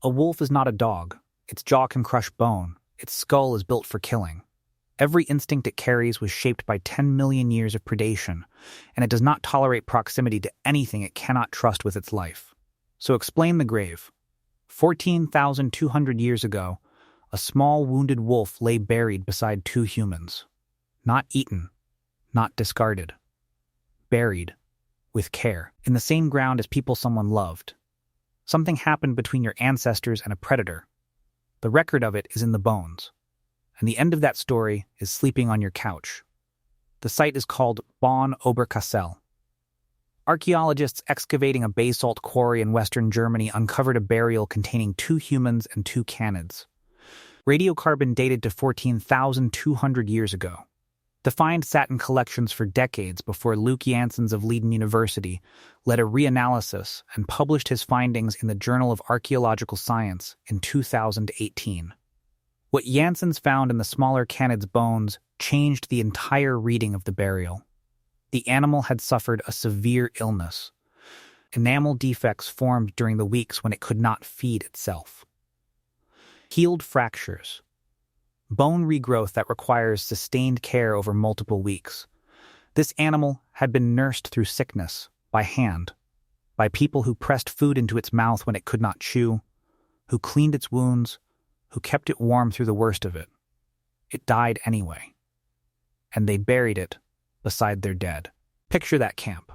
A wolf is not a dog. Its jaw can crush bone. Its skull is built for killing. Every instinct it carries was shaped by 10 million years of predation, and it does not tolerate proximity to anything it cannot trust with its life. So explain the grave. 14,200 years ago, a small wounded wolf lay buried beside two humans. Not eaten, not discarded. Buried, with care, in the same ground as people someone loved. Something happened between your ancestors and a predator. The record of it is in the bones, and the end of that story is sleeping on your couch. The site is called Bonn Oberkassel. Archaeologists excavating a basalt quarry in western Germany uncovered a burial containing two humans and two canids. Radiocarbon dated to 14,200 years ago. The find sat in collections for decades before Luc Janssens of Leiden University led a reanalysis and published his findings in the Journal of Archaeological Science in 2018. What Janssens found in the smaller canid's bones changed the entire reading of the burial. The animal had suffered a severe illness. Enamel defects formed during the weeks when it could not feed itself. Healed fractures. Bone regrowth that requires sustained care over multiple weeks. This animal had been nursed through sickness, by hand, by people who pressed food into its mouth when it could not chew, who cleaned its wounds, who kept it warm through the worst of it. It died anyway. And they buried it beside their dead. Picture that camp.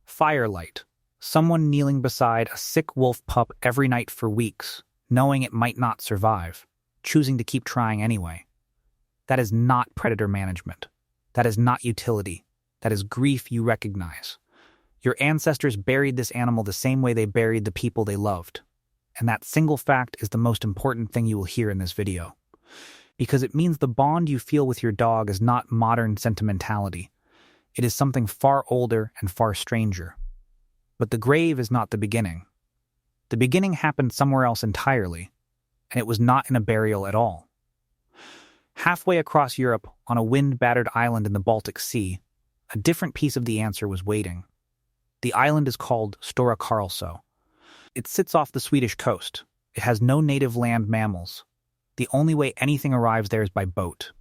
Firelight. Someone kneeling beside a sick wolf pup every night for weeks, knowing it might not survive, choosing to keep trying anyway. That is not predator management. That is not utility. That is grief you recognize. Your ancestors buried this animal the same way they buried the people they loved. And that single fact is the most important thing you will hear in this video. Because it means the bond you feel with your dog is not modern sentimentality. It is something far older and far stranger. But the grave is not the beginning. The beginning happened somewhere else entirely, and it was not in a burial at all. Halfway across Europe, on a wind-battered island in the Baltic Sea, a different piece of the answer was waiting. The island is called Stora Karlso. It sits off the Swedish coast. It has no native land mammals. The only way anything arrives there is by boat.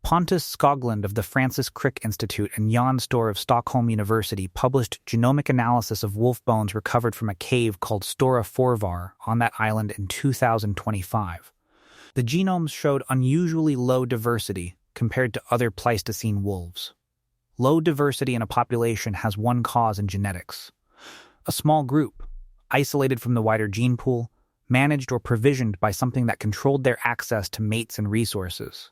Pontus Skoglund of the Francis Crick Institute and Jan Stor of Stockholm University published genomic analysis of wolf bones recovered from a cave called Stora Forvar on that island in 2025. The genomes showed unusually low diversity compared to other Pleistocene wolves. Low diversity in a population has one cause in genetics. A small group, isolated from the wider gene pool, managed or provisioned by something that controlled their access to mates and resources.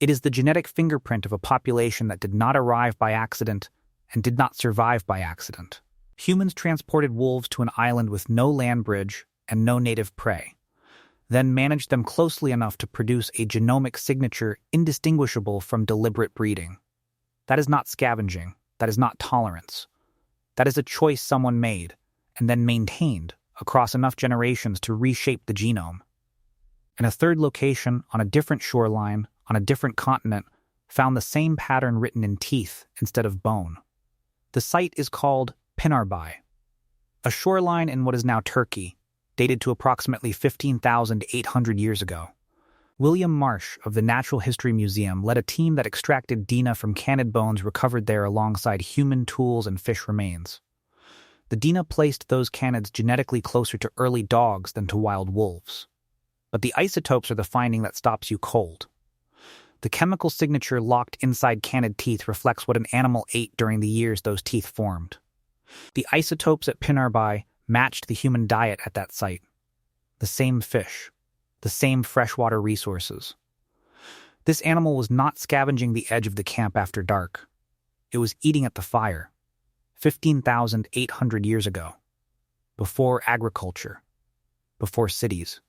It is the genetic fingerprint of a population that did not arrive by accident and did not survive by accident. Humans transported wolves to an island with no land bridge and no native prey, then managed them closely enough to produce a genomic signature indistinguishable from deliberate breeding. That is not scavenging. That is not tolerance. That is a choice someone made and then maintained across enough generations to reshape the genome. In a third location, on a different shoreline, on a different continent, found the same pattern written in teeth instead of bone. The site is called Pinarbaşi, a shoreline in what is now Turkey, dated to approximately 15,800 years ago. William Marsh of the Natural History Museum led a team that extracted DNA from canid bones recovered there alongside human tools and fish remains. The DNA placed those canids genetically closer to early dogs than to wild wolves. But the isotopes are the finding that stops you cold. The chemical signature locked inside canid teeth reflects what an animal ate during the years those teeth formed. The isotopes at Pinarbaşi matched the human diet at that site. The same fish, the same freshwater resources. This animal was not scavenging the edge of the camp after dark. It was eating at the fire, 15,800 years ago, before agriculture, before cities.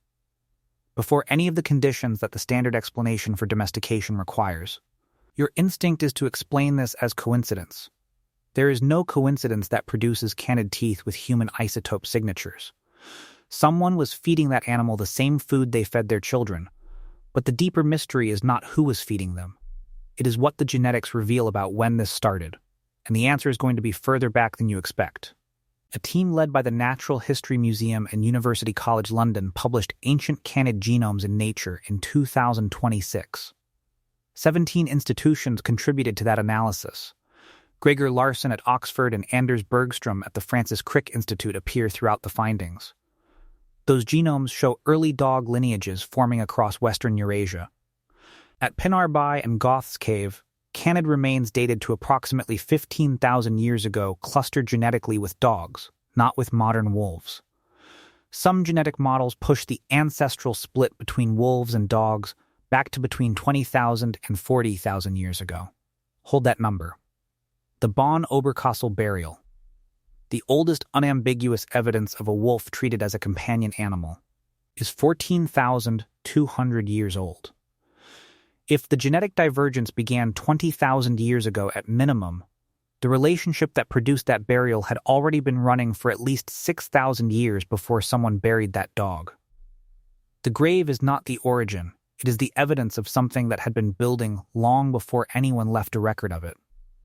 Before any of the conditions that the standard explanation for domestication requires. Your instinct is to explain this as coincidence. There is no coincidence that produces canid teeth with human isotope signatures. Someone was feeding that animal the same food they fed their children, but the deeper mystery is not who was feeding them. It is what the genetics reveal about when this started, and the answer is going to be further back than you expect. A team led by the Natural History Museum and University College London published ancient canid genomes in Nature in 2026. 17 institutions contributed to that analysis. Gregor Larsen at Oxford and Anders Bergström at the Francis Crick Institute appear throughout the findings. Those genomes show early dog lineages forming across Western Eurasia. At Pinarbaşi and Goth's Cave, canid remains dated to approximately 15,000 years ago clustered genetically with dogs, not with modern wolves. Some genetic models push the ancestral split between wolves and dogs back to between 20,000 and 40,000 years ago. Hold that number. The Bonn Oberkassel burial. The oldest unambiguous evidence of a wolf treated as a companion animal is 14,200 years old. If the genetic divergence began 20,000 years ago at minimum, the relationship that produced that burial had already been running for at least 6,000 years before someone buried that dog. The grave is not the origin, it is the evidence of something that had been building long before anyone left a record of it.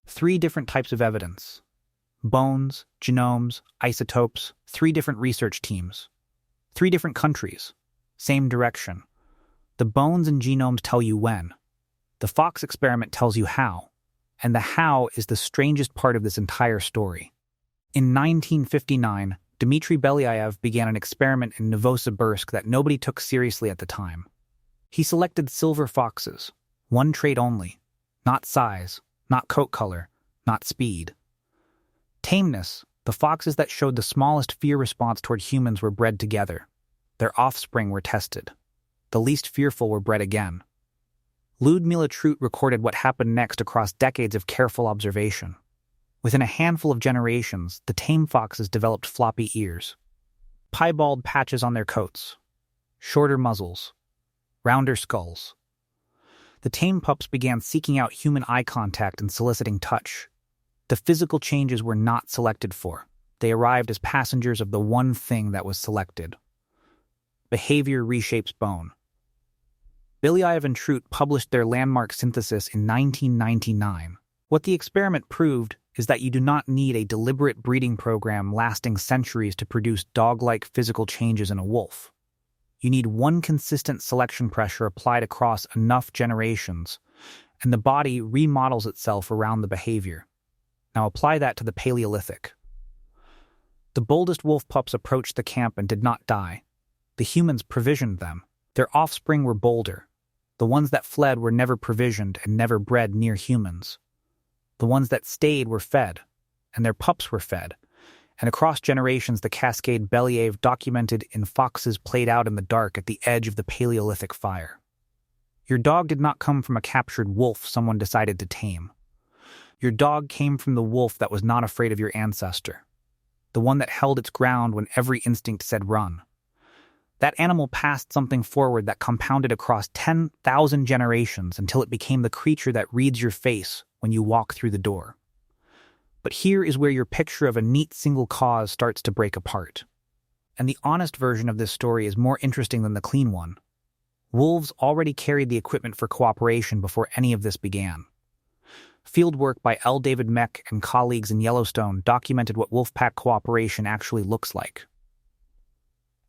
3 different types of evidence. Bones, genomes, isotopes, 3 different research teams. 3 different countries. Same direction. The bones and genomes tell you when. The Fox experiment tells you how. And the how is the strangest part of this entire story. In 1959, Dmitry Belyaev began an experiment in Novosibirsk that nobody took seriously at the time. He selected silver foxes, one trait only, not size, not coat color, not speed. Tameness, the foxes that showed the smallest fear response toward humans were bred together. Their offspring were tested. The least fearful were bred again. Ludmila Trut recorded what happened next across decades of careful observation. Within a handful of generations, the tame foxes developed floppy ears, piebald patches on their coats, shorter muzzles, rounder skulls. The tame pups began seeking out human eye contact and soliciting touch. The physical changes were not selected for. They arrived as passengers of the one thing that was selected. Behavior reshapes bone. Belyaev and Trut published their landmark synthesis in 1999. What the experiment proved is that you do not need a deliberate breeding program lasting centuries to produce dog-like physical changes in a wolf. You need one consistent selection pressure applied across enough generations, and the body remodels itself around the behavior. Now apply that to the Paleolithic. The boldest wolf pups approached the camp and did not die. The humans provisioned them. Their offspring were bolder. The ones that fled were never provisioned and never bred near humans. The ones that stayed were fed, and their pups were fed, and across generations the cascade Belyaev documented in foxes played out in the dark at the edge of the Paleolithic fire. Your dog did not come from a captured wolf someone decided to tame. Your dog came from the wolf that was not afraid of your ancestor, the one that held its ground when every instinct said run. That animal passed something forward that compounded across 10,000 generations until it became the creature that reads your face when you walk through the door. But here is where your picture of a neat single cause starts to break apart. And the honest version of this story is more interesting than the clean one. Wolves already carried the equipment for cooperation before any of this began. Fieldwork by L. David Meck and colleagues in Yellowstone documented what wolfpack cooperation actually looks like.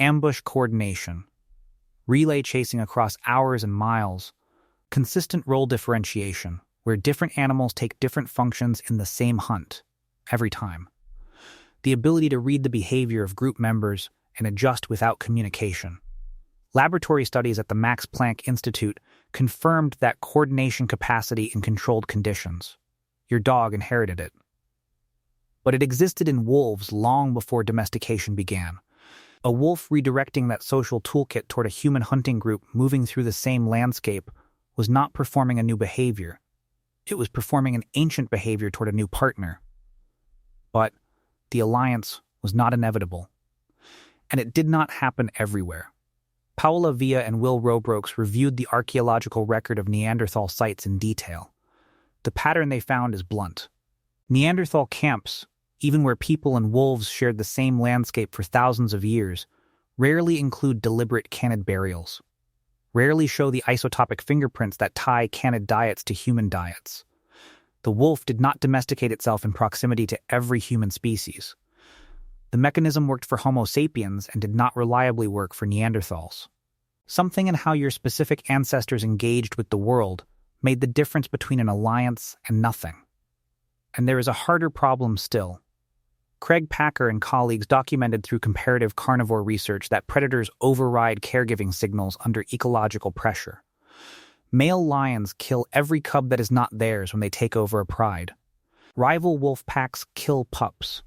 Ambush coordination, relay chasing across hours and miles, consistent role differentiation, where different animals take different functions in the same hunt, every time. The ability to read the behavior of group members and adjust without communication. Laboratory studies at the Max Planck Institute confirmed that coordination capacity in controlled conditions. Your dog inherited it. But it existed in wolves long before domestication began. A wolf redirecting that social toolkit toward a human hunting group moving through the same landscape was not performing a new behavior. It was performing an ancient behavior toward a new partner. But the alliance was not inevitable. And it did not happen everywhere. Paula Villa and Will Robrooks reviewed the archaeological record of Neanderthal sites in detail. The pattern they found is blunt. Neanderthal camps, even where people and wolves shared the same landscape for thousands of years, rarely include deliberate canid burials, rarely show the isotopic fingerprints that tie canid diets to human diets. The wolf did not domesticate itself in proximity to every human species. The mechanism worked for Homo sapiens and did not reliably work for Neanderthals. Something in how your specific ancestors engaged with the world made the difference between an alliance and nothing. And there is a harder problem still. Craig Packer and colleagues documented through comparative carnivore research that predators override caregiving signals under ecological pressure. Male lions kill every cub that is not theirs when they take over a pride. Rival wolf packs kill pups.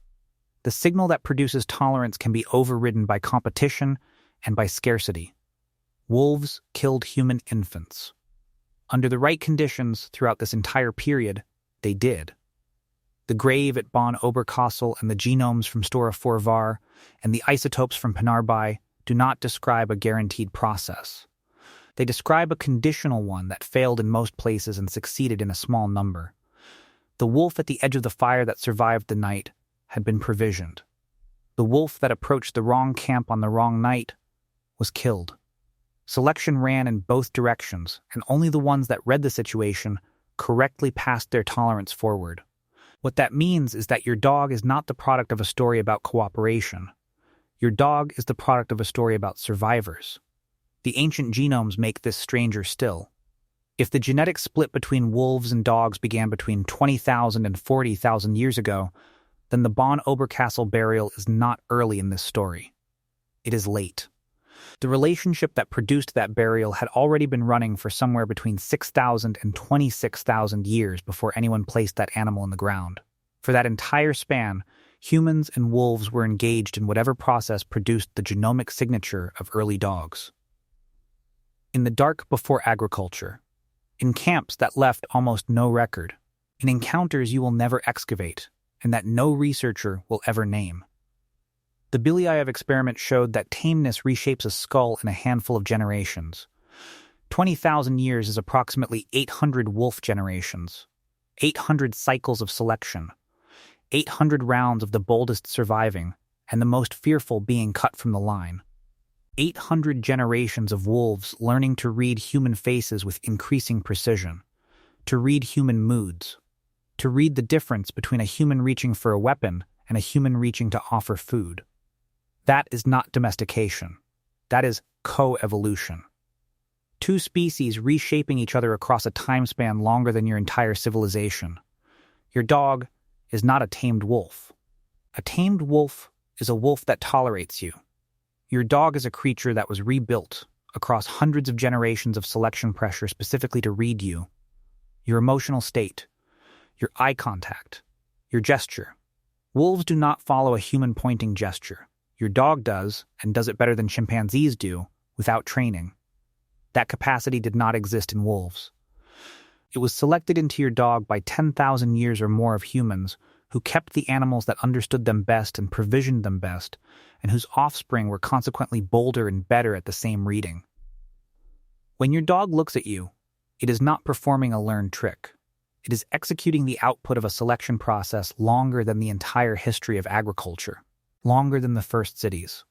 The signal that produces tolerance can be overridden by competition and by scarcity. Wolves killed human infants. Under the right conditions throughout this entire period, they did. The grave at Bonn Oberkassel and the genomes from Stora Karlso and the isotopes from Pinarbaşi do not describe a guaranteed process. They describe a conditional one that failed in most places and succeeded in a small number. The wolf at the edge of the fire that survived the night had been provisioned. The wolf that approached the wrong camp on the wrong night was killed. Selection ran in both directions, and only the ones that read the situation correctly passed their tolerance forward. What that means is that your dog is not the product of a story about cooperation. Your dog is the product of a story about survivors. The ancient genomes make this stranger still. If the genetic split between wolves and dogs began between 20,000 and 40,000 years ago, then the Bonn Oberkassel burial is not early in this story. It is late. The relationship that produced that burial had already been running for somewhere between 6,000 and 26,000 years before anyone placed that animal in the ground. For that entire span, humans and wolves were engaged in whatever process produced the genomic signature of early dogs. In the dark before agriculture, in camps that left almost no record, in encounters you will never excavate, and that no researcher will ever name. The Belyaev experiment showed that tameness reshapes a skull in a handful of generations. 20,000 years is approximately 800 wolf generations, 800 cycles of selection, 800 rounds of the boldest surviving, and the most fearful being cut from the line. 800 generations of wolves learning to read human faces with increasing precision, to read human moods, to read the difference between a human reaching for a weapon and a human reaching to offer food. That is not domestication. That is co-evolution. Two species reshaping each other across a time span longer than your entire civilization. Your dog is not a tamed wolf. A tamed wolf is a wolf that tolerates you. Your dog is a creature that was rebuilt across hundreds of generations of selection pressure specifically to read you, your emotional state, your eye contact, your gesture. Wolves do not follow a human pointing gesture. Your dog does, and does it better than chimpanzees do, without training. That capacity did not exist in wolves. It was selected into your dog by 10,000 years or more of humans who kept the animals that understood them best and provisioned them best, and whose offspring were consequently bolder and better at the same reading. When your dog looks at you, it is not performing a learned trick. It is executing the output of a selection process longer than the entire history of agriculture, longer than the first cities,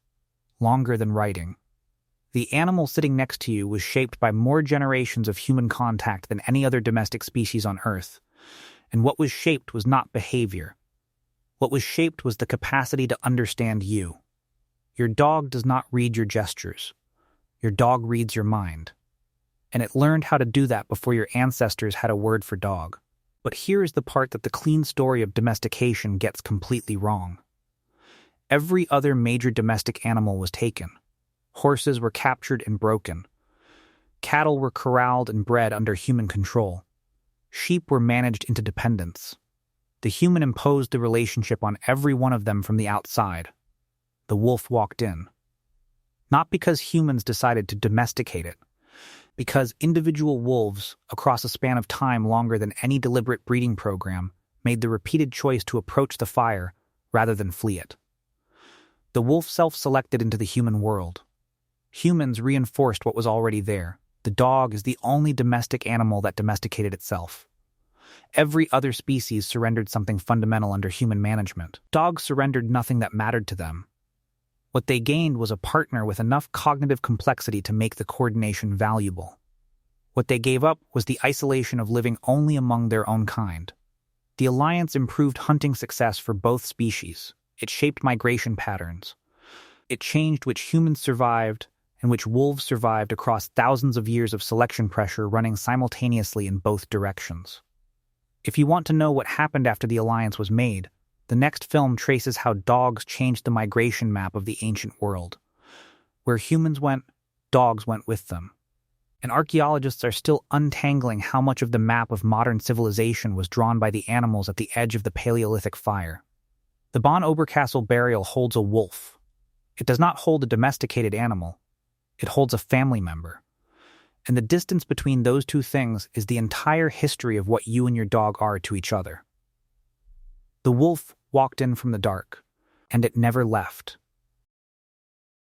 longer than writing. The animal sitting next to you was shaped by more generations of human contact than any other domestic species on Earth, and what was shaped was not behavior. What was shaped was the capacity to understand you. Your dog does not read your gestures. Your dog reads your mind. And it learned how to do that before your ancestors had a word for dog. But here is the part that the clean story of domestication gets completely wrong. Every other major domestic animal was taken. Horses were captured and broken. Cattle were corralled and bred under human control. Sheep were managed into dependence. The human imposed the relationship on every one of them from the outside. The wolf walked in. Not because humans decided to domesticate it, because individual wolves, across a span of time longer than any deliberate breeding program, made the repeated choice to approach the fire rather than flee it. The wolf self-selected into the human world. Humans reinforced what was already there. The dog is the only domestic animal that domesticated itself. Every other species surrendered something fundamental under human management. Dogs surrendered nothing that mattered to them. What they gained was a partner with enough cognitive complexity to make the coordination valuable. What they gave up was the isolation of living only among their own kind. The alliance improved hunting success for both species. It shaped migration patterns. It changed which humans survived and which wolves survived across thousands of years of selection pressure running simultaneously in both directions. If you want to know what happened after the alliance was made, the next film traces how dogs changed the migration map of the ancient world. Where humans went, dogs went with them. And archaeologists are still untangling how much of the map of modern civilization was drawn by the animals at the edge of the Paleolithic fire. The Bonn Oberkassel burial holds a wolf. It does not hold a domesticated animal. It holds a family member. And the distance between those two things is the entire history of what you and your dog are to each other. The wolf walked in from the dark, and it never left.